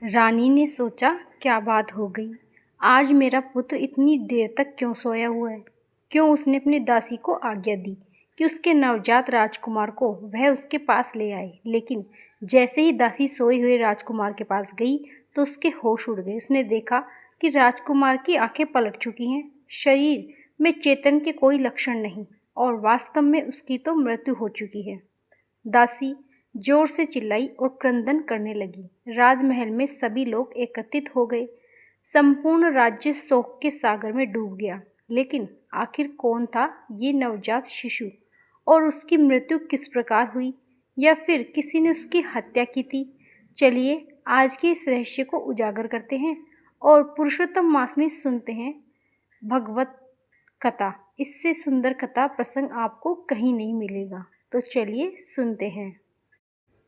रानी ने सोचा, क्या बात हो गई। आज मेरा पुत्र इतनी देर तक क्यों सोया हुआ है। क्यों उसने अपनी दासी को आज्ञा दी कि उसके नवजात राजकुमार को वह उसके पास ले आए। लेकिन जैसे ही दासी सोए हुए राजकुमार के पास गई तो उसके होश उड़ गए। उसने देखा कि राजकुमार की आंखें पलट चुकी हैं, शरीर में चेतन के कोई लक्षण नहीं और वास्तव में उसकी तो मृत्यु हो चुकी है। दासी जोर से चिल्लाई और क्रंदन करने लगी। राजमहल में सभी लोग एकत्रित हो गए। संपूर्ण राज्य शोक के सागर में डूब गया। लेकिन आखिर कौन था ये नवजात शिशु और उसकी मृत्यु किस प्रकार हुई, या फिर किसी ने उसकी हत्या की थी? चलिए आज के इस रहस्य को उजागर करते हैं और पुरुषोत्तम मास में सुनते हैं भगवत कथा। इससे सुंदर कथा प्रसंग आपको कहीं नहीं मिलेगा। तो चलिए सुनते हैं।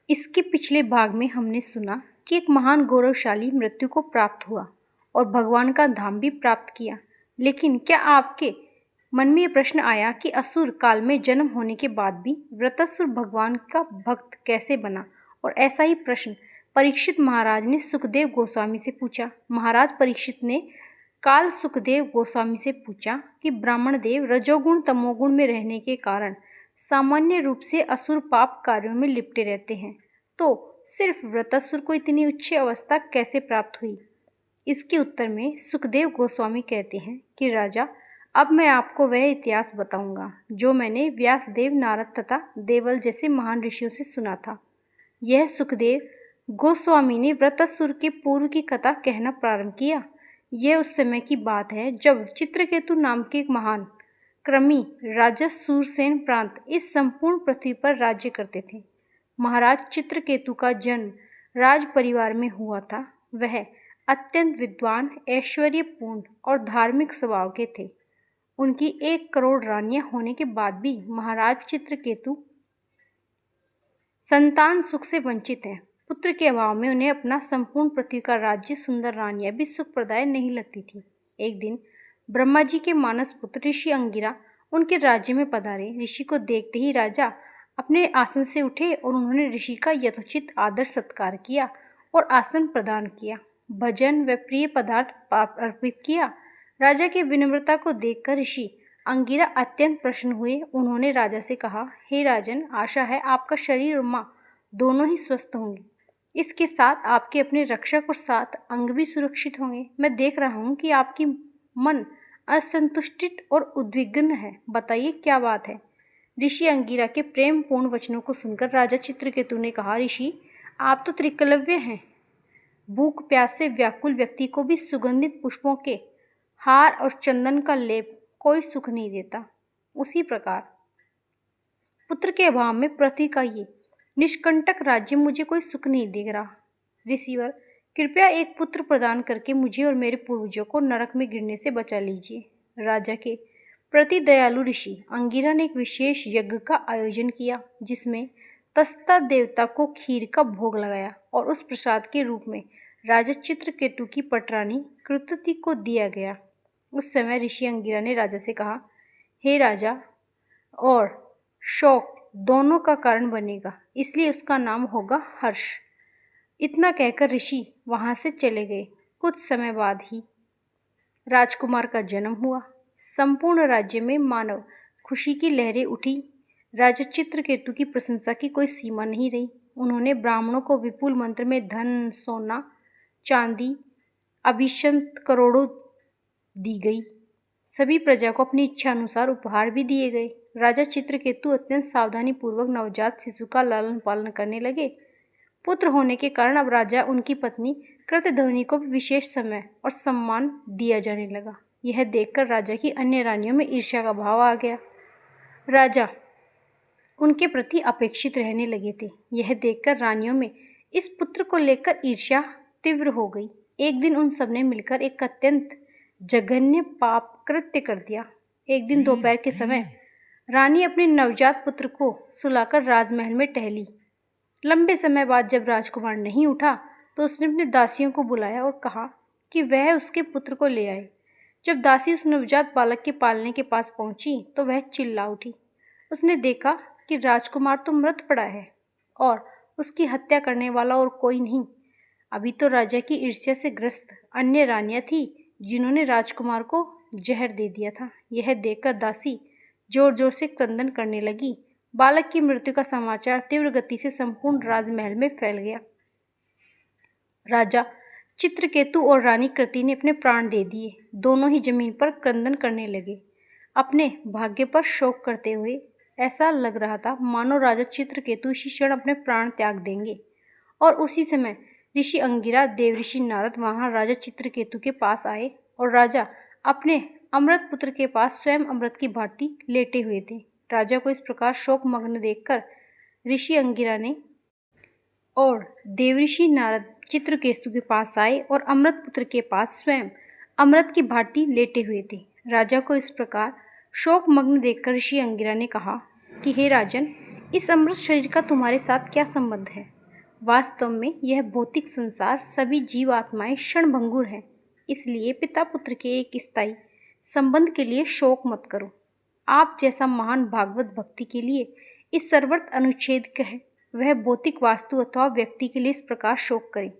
इसके पिछले भाग में हमने सुना कि एक महान गौरवशाली मृत्यु को प्राप्त हुआ और भगवान का धाम भी प्राप्त किया। लेकिन क्या आपके मन में यह प्रश्न आया कि असुर काल में जन्म होने के बाद भी वृत्रासुर भगवान का भक्त कैसे बना? और ऐसा ही प्रश्न परीक्षित महाराज ने सुखदेव गोस्वामी से पूछा। महाराज परीक्षित ने काल सुखदेव गोस्वामी से पूछा कि ब्राह्मण देव रजोगुण तमोगुण में रहने के कारण सामान्य रूप से असुर पाप कार्यों में लिपटे रहते हैं, तो सिर्फ वृत्रासुर को इतनी उच्च अवस्था कैसे प्राप्त हुई? इसके उत्तर में सुखदेव गोस्वामी कहते हैं कि राजा, अब मैं आपको वह इतिहास बताऊंगा जो मैंने व्यासदेव, नारद तथा देवल जैसे महान ऋषियों से सुना था। यह सुखदेव गोस्वामी ने वृत्रासुर के पूर्व की कथा कहना प्रारंभ किया। यह उस समय की बात है जब चित्रकेतु नाम के एक महान क्रमी राजा सूरसेन प्रांत इस संपूर्ण पृथ्वी पर राज्य करते थे। महाराज चित्रकेतु का जन्म राज परिवार में हुआ था। वह अत्यंत विद्वान, ऐश्वर्यपूर्ण और धार्मिक स्वभाव के थे। उनकी 1 करोड़ रानियां होने के बाद भी महाराज चित्रकेतु संतान सुख से वंचित हैं। पुत्र के अभाव में उन्हें अपना संपूर्ण पृथ्वी का राज्य, सुंदर रानियां भी सुखप्रदाय नहीं लगती थी। एक दिन ब्रह्मा जी के मानस पुत्र ऋषि अंगिरा उनके राज्य में पधारे। ऋषि को देखते ही राजा अपने आसन से उठे और उन्होंने ऋषि का यथोचित आदर सत्कार किया और आसन प्रदान किया। भजन व प्रिय पदार्थ अर्पित किया। राजा की विनम्रता को देखकर ऋषि अंगिरा अत्यंत प्रसन्न हुए। उन्होंने राजा से कहा, हे राजन, आशा है आपका शरीर और माँ दोनों ही स्वस्थ होंगे। इसके साथ आपके अपने रक्षक और 7 अंग भी सुरक्षित होंगे। मैं देख रहा हूँ कि आपकी मन असंतुष्टित और उद्विग्न है। बताइए क्या बात है? ऋषि अंगिरा के प्रेम पूर्ण वचनों को सुनकर राजा चित्रकेतु ने कहा, ऋषि, आप तो त्रिकलव्य हैं। भूख प्यास से व्याकुल व्यक्ति को भी सुगंधित पुष्पों के हार और चंदन का लेप कोई सुख नहीं देता। उसी प्रकार पुत्र के अभाव में पृथ्वी का ये निष्कंटक राज्य मुझे कोई सुख नहीं दे रहा। ऋषिवर, कृपया एक पुत्र प्रदान करके मुझे और मेरे पूर्वजों को नरक में गिरने से बचा लीजिए। राजा के प्रति दयालु ऋषि अंगिरा ने एक विशेष यज्ञ का आयोजन किया, जिसमें तस्ता देवता को खीर का भोग लगाया और उस प्रसाद के रूप में राजा चित्रकेतु की पटरानी कृतति को दिया गया। उस समय ऋषि अंगिरा ने राजा से कहा, हे राजा, और शोक दोनों का कारण बनेगा, इसलिए उसका नाम होगा हर्ष। इतना कहकर ऋषि वहां से चले गए। कुछ समय बाद ही राजकुमार का जन्म हुआ। संपूर्ण राज्य में मानव खुशी की लहरें उठी। राजा चित्रकेतु की प्रशंसा की कोई सीमा नहीं रही। उन्होंने ब्राह्मणों को विपुल मात्रा में धन, सोना, चांदी, अभिषंत करोड़ों दी गई। सभी प्रजा को अपनी इच्छा अनुसार उपहार भी दिए गए। राजा चित्रकेतु अत्यंत सावधानी पूर्वक नवजात शिशु का लालन पालन करने लगे। पुत्र होने के कारण अब राजा, उनकी पत्नी कृतध्वनि को भी विशेष समय और सम्मान दिया जाने लगा। यह देखकर राजा की अन्य रानियों में ईर्ष्या का भाव आ गया। राजा उनके प्रति अपेक्षित रहने लगे थे। यह देखकर रानियों में इस पुत्र को लेकर ईर्ष्या तीव्र हो गई। एक दिन उन सबने मिलकर एक अत्यंत जघन्य पाप कृत्य कर दिया। एक दिन दोपहर के समय रानी अपने नवजात पुत्र को सुलाकर राजमहल में टहली। लंबे समय बाद जब राजकुमार नहीं उठा तो उसने अपने दासियों को बुलाया और कहा कि वह उसके पुत्र को ले आए। जब दासी उस नवजात बालक के पालने के पास पहुंची तो वह चिल्ला उठी। उसने देखा कि राजकुमार तो मृत पड़ा है और उसकी हत्या करने वाला और कोई नहीं, अभी तो राजा की ईर्ष्या से ग्रस्त अन्य रानियां थी जिन्होंने राजकुमार को जहर दे दिया था। यह देखकर दासी जोर जोर से क्रंदन करने लगी। बालक की मृत्यु का समाचार तीव्र गति से संपूर्ण राजमहल में फैल गया। राजा चित्रकेतु और रानी कृति ने अपने प्राण दे दिए। दोनों ही जमीन पर क्रंदन करने लगे, अपने भाग्य पर शोक करते हुए। ऐसा लग रहा था मानो राजा चित्रकेतु इसी क्षण अपने प्राण त्याग देंगे। और उसी समय ऋषि अंगिरा, देवऋषि नारद वहां राजा चित्रकेतु के पास आए और राजा अपने अमृत पुत्र के पास स्वयं अमृत की भांति लेटे हुए थे। राजा को इस प्रकार शोकमग्न देखकर ऋषि अंगिरा ने और देवऋषि नारद चित्रकेतु के पास आए और अमृत पुत्र के पास स्वयं अमृत की भांति लेटे हुए थे। राजा को इस प्रकार शोकमग्न देखकर ऋषि अंगिरा ने कहा कि हे राजन, इस अमृत शरीर का तुम्हारे साथ क्या संबंध है? वास्तव में यह भौतिक संसार, सभी जीव आत्माएं क्षणभंगुर हैं। इसलिए पिता पुत्र के एक स्थायी संबंध के लिए शोक मत करो। आप जैसा महान भागवत भक्ति के लिए इस सर्वत्र अनुच्छेद है, वह भौतिक वास्तु अथवा व्यक्ति के लिए इस प्रकार शोक करे।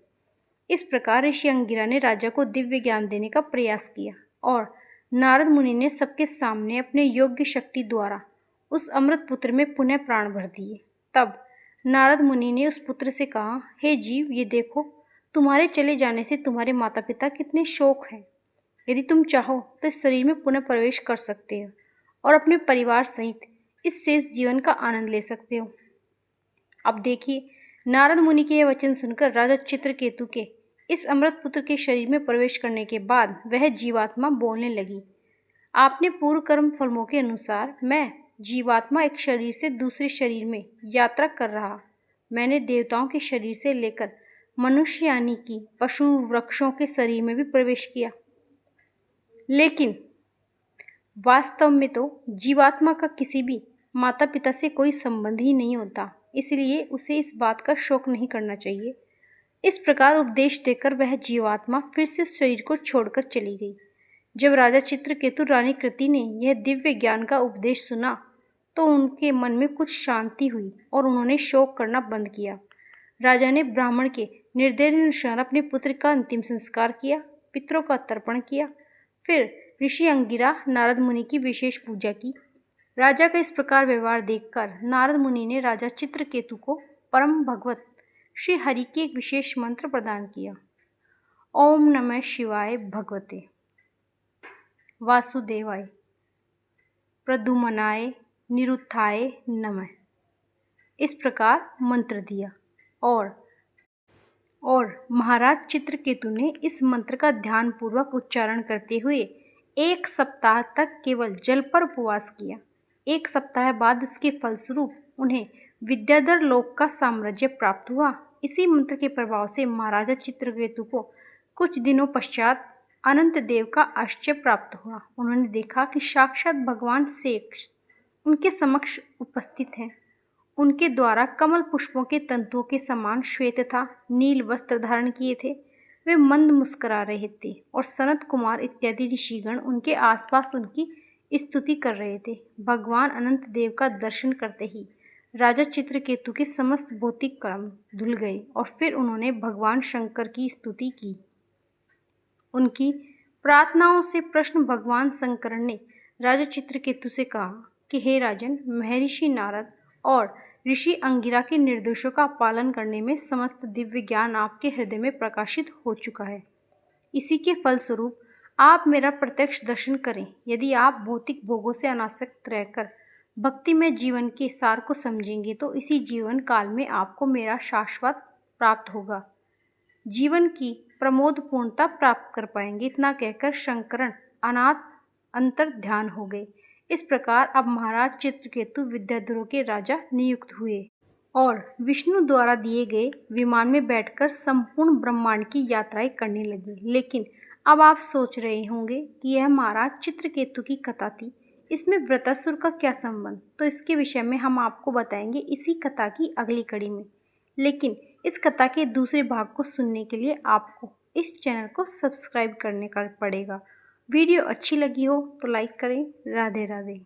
इस प्रकार ऋषि अंगिरा ने राजा को दिव्य ज्ञान देने का प्रयास किया और नारद मुनि ने सबके सामने अपने योग्य शक्ति द्वारा उस अमृत पुत्र में पुनः प्राण भर दिए। तब नारद मुनि ने उस पुत्र से कहा, हे जीव, ये देखो, तुम्हारे चले जाने से तुम्हारे माता पिता कितने शोक हैं। यदि तुम चाहो तो इस शरीर में पुनः प्रवेश कर सकते हो और अपने परिवार सहित इस शेष जीवन का आनंद ले सकते हो। अब देखिए, नारद मुनि के यह वचन सुनकर राजा चित्रकेतु के इस अमृत पुत्र के शरीर में प्रवेश करने के बाद वह जीवात्मा बोलने लगी। आपने पूर्व कर्म फलों के अनुसार मैं जीवात्मा एक शरीर से दूसरे शरीर में यात्रा कर रहा। मैंने देवताओं के शरीर से लेकर मनुष्य यानी कि पशु वृक्षों के शरीर में भी प्रवेश किया, लेकिन वास्तव में तो जीवात्मा का किसी भी माता पिता से कोई संबंध ही नहीं होता, इसलिए उसे इस बात का शोक नहीं करना चाहिए। इस प्रकार उपदेश देकर वह जीवात्मा फिर से शरीर को छोड़कर चली गई। जब राजा चित्रकेतु रानी कृति ने यह दिव्य ज्ञान का उपदेश सुना तो उनके मन में कुछ शांति हुई और उन्होंने शोक करना बंद किया। राजा ने ब्राह्मण के निर्देशानुसार अपने पुत्र का अंतिम संस्कार किया, पितरों का तर्पण किया, फिर ऋषि अंगिरा नारद मुनि की विशेष पूजा की। राजा का इस प्रकार व्यवहार देखकर नारद मुनि ने राजा चित्रकेतु को परम भगवत श्री हरि के एक विशेष मंत्र प्रदान किया। ओम नमः शिवाय भगवते वासुदेवाय प्रद्युम्नाय निरुत्थाय नमः, इस प्रकार मंत्र दिया और महाराज चित्रकेतु ने इस मंत्र का ध्यानपूर्वक उच्चारण करते हुए 1 सप्ताह तक केवल जल पर उपवास किया। 1 सप्ताह बाद इसके फलस्वरूप उन्हें विद्याधर लोक का साम्राज्य प्राप्त हुआ। इसी मंत्र के प्रभाव से महाराजा चित्रकेतु को कुछ दिनों पश्चात अनंत देव का आश्चर्य प्राप्त हुआ। उन्होंने देखा कि साक्षात भगवान शेष उनके समक्ष उपस्थित हैं। उनके द्वारा कमल पुष्पों के तंतुओं के समान श्वेत तथा नील वस्त्र धारण किए थे। वे मंद मुस्कुरा रहे थे और सनत कुमार इत्यादि ऋषिगण उनके आसपास उनकी स्तुति कर रहे थे। भगवान अनंत देव का दर्शन करते ही राजा चित्रकेतु के समस्त भौतिक कर्म धुल गए और फिर उन्होंने भगवान शंकर की स्तुति की। उनकी प्रार्थनाओं से प्रश्न भगवान शंकर ने राजा चित्रकेतु से कहा कि हे राजन, महर्षि नारद और ऋषि अंगिरा के निर्देशों का पालन करने में समस्त दिव्य ज्ञान आपके हृदय में प्रकाशित हो चुका है। इसी के फलस्वरूप आप मेरा प्रत्यक्ष दर्शन करें। यदि आप भौतिक भोगों से अनासक्त रहकर भक्तिमय जीवन के सार को समझेंगे तो इसी जीवन काल में आपको मेरा शाश्वत प्राप्त होगा, जीवन की प्रमोद पूर्णता प्राप्त कर पाएंगे। इतना कहकर शंकरन अनाथ अंतर ध्यान हो गए। इस प्रकार अब महाराज चित्रकेतु विद्याधरों के राजा नियुक्त हुए और विष्णु द्वारा दिए गए विमान में बैठकर संपूर्ण ब्रह्मांड की यात्राएं करने लगे। लेकिन अब आप सोच रहे होंगे कि यह महाराज चित्रकेतु की कथा थी, इसमें वृत्रासुर का क्या संबंध? तो इसके विषय में हम आपको बताएंगे इसी कथा की अगली कड़ी में। लेकिन इस कथा के दूसरे भाग को सुनने के लिए आपको इस चैनल को सब्सक्राइब करने का पड़ेगा। वीडियो अच्छी लगी हो तो लाइक करें। राधे राधे।